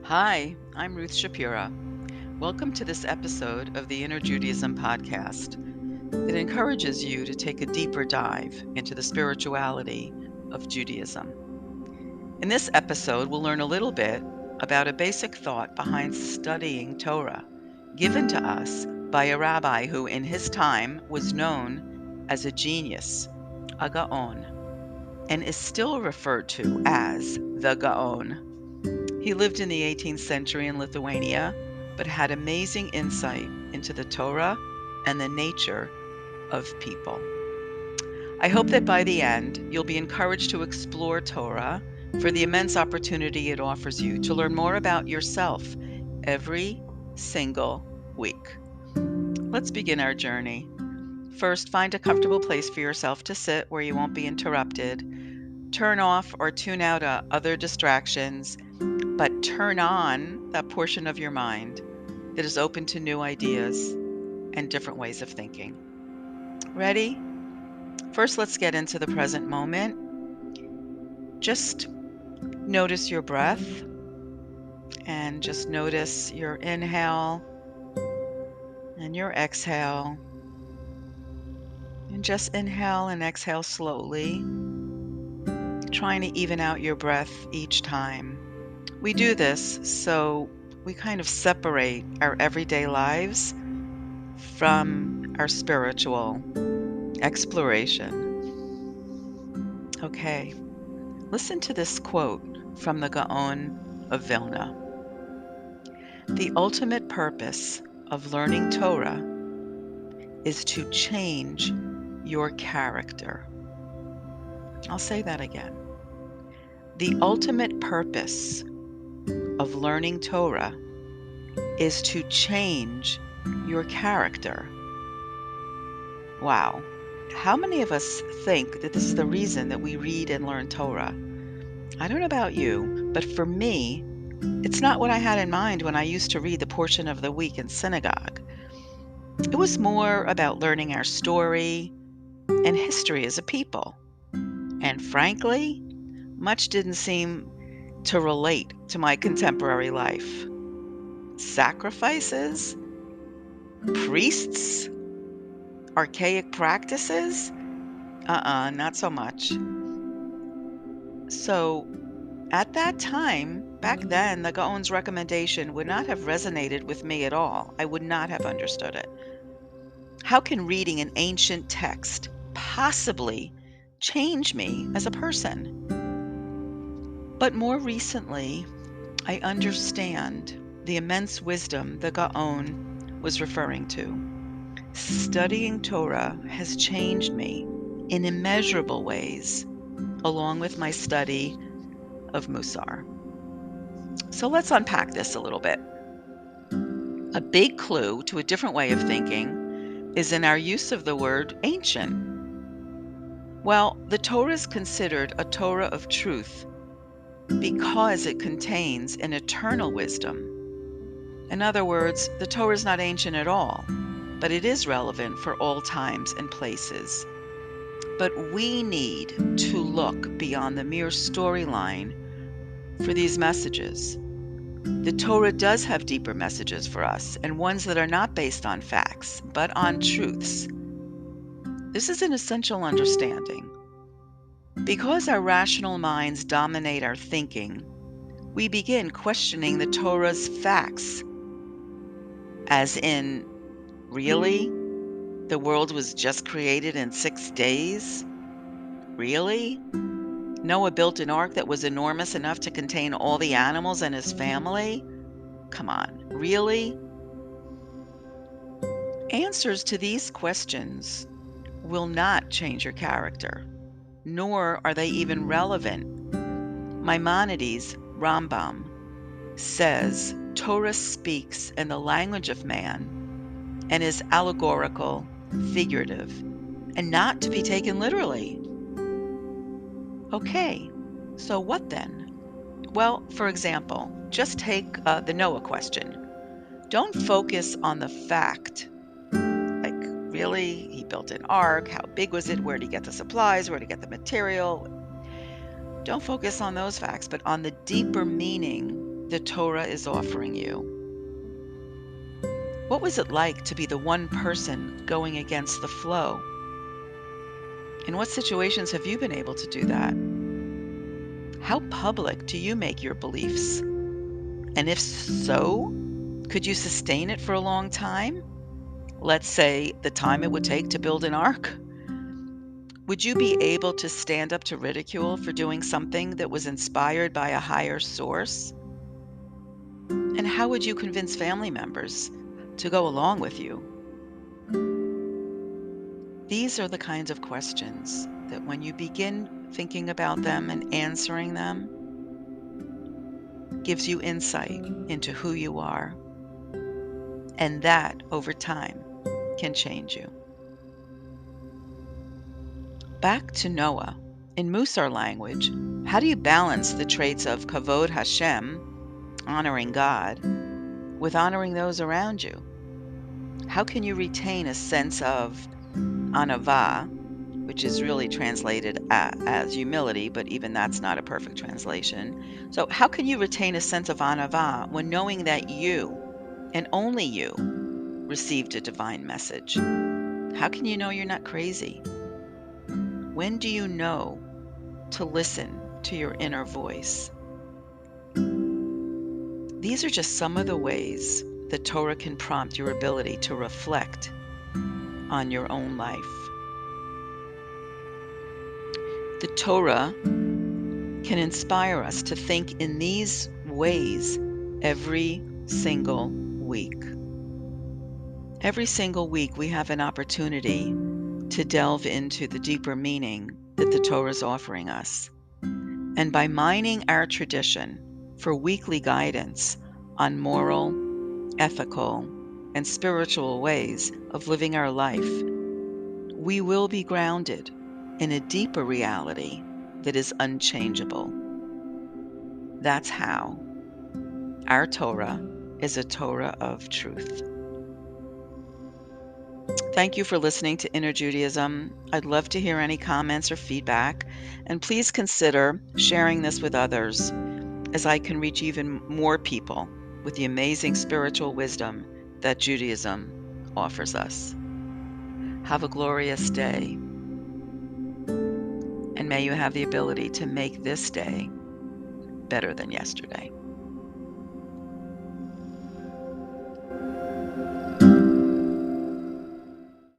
Hi, I'm Ruth Shapira. Welcome to this episode of the Inner Judaism podcast that encourages you to take a deeper dive into the spirituality of Judaism. In this episode, we'll learn a little bit about a basic thought behind studying Torah, given to us by a rabbi who in his time was known as a genius, a Gaon, and is still referred to as the Gaon. He lived in the 18th century in Lithuania, but had amazing insight into the Torah and the nature of people. I hope that by the end, you'll be encouraged to explore Torah for the immense opportunity it offers you to learn more about yourself every single week. Let's begin our journey. First, find a comfortable place for yourself to sit where you won't be interrupted. Turn off or tune out other distractions, but turn on that portion of your mind that is open to new ideas and different ways of thinking. Ready? First, let's get into the present moment. Just notice your breath and just notice your inhale and your exhale. And just inhale and exhale slowly, trying to even out your breath each time. We do this so we kind of separate our everyday lives from our spiritual exploration. Okay, listen to this quote from the Gaon of Vilna. The ultimate purpose of learning Torah is to change your character. I'll say that again. The ultimate purpose of learning Torah is to change your character. Wow. How many of us think that this is the reason that we read and learn Torah? I don't know about you, but for me, it's not what I had in mind when I used to read the portion of the week in synagogue. It was more about learning our story and history as a people. And frankly, much didn't seem to relate to my contemporary life. Sacrifices, priests, archaic practices? Not so much. So at that time, back then, the Gaon's recommendation would not have resonated with me at all. I would not have understood it. How can reading an ancient text possibly change me as a person? But more recently, I understand the immense wisdom the Gaon was referring to. Studying Torah has changed me in immeasurable ways, along with my study of Musar. So let's unpack this a little bit. A big clue to a different way of thinking is in our use of the word ancient. Well, the Torah is considered a Torah of truth because it contains an eternal wisdom. In other words, the Torah is not ancient at all, but it is relevant for all times and places. But we need to look beyond the mere storyline for these messages. The Torah does have deeper messages for us, and ones that are not based on facts, but on truths. This is an essential understanding. Because our rational minds dominate our thinking, we begin questioning the Torah's facts, as in, really? The world was just created in 6 days? Really? Noah built an ark that was enormous enough to contain all the animals and his family? Come on, really? Answers to these questions will not change your character, nor are they even relevant. Maimonides, Rambam, says Torah speaks in the language of man and is allegorical, figurative, and not to be taken literally. Okay, so what then? Well, for example, just take the Noah question. Don't focus on the fact, like, really, he built an ark, how big was it, where did he get the supplies, where did he get the material? Don't focus on those facts, but on the deeper meaning the Torah is offering you? What was it like to be the one person going against the flow? In what situations have you been able to do that? How public do you make your beliefs? And if so, could you sustain it for a long time? Let's say the time it would take to build an ark. Would you be able to stand up to ridicule for doing something that was inspired by a higher source? And how would you convince family members to go along with you? These are the kinds of questions that when you begin thinking about them and answering them, gives you insight into who you are. And that, over time, can change you. Back to Noah. In Musar language, how do you balance the traits of Kavod Hashem, honoring God, with honoring those around you? How can you retain a sense of anava, which is really translated as humility, but even that's not a perfect translation. So how can you retain a sense of anava when knowing that you, and only you, received a divine message? How can you know you're not crazy? When do you know to listen to your inner voice? These are just some of the ways that Torah can prompt your ability to reflect on your own life. The Torah can inspire us to think in these ways every single week. Every single week, we have an opportunity to delve into the deeper meaning that the Torah is offering us. And by mining our tradition for weekly guidance on moral, ethical, and spiritual ways of living our life, we will be grounded in a deeper reality that is unchangeable. That's how our Torah is a Torah of truth. Thank you for listening to Inner Judaism. I'd love to hear any comments or feedback, and please consider sharing this with others as I can reach even more people with the amazing spiritual wisdom that Judaism offers us. Have a glorious day, and may you have the ability to make this day better than yesterday.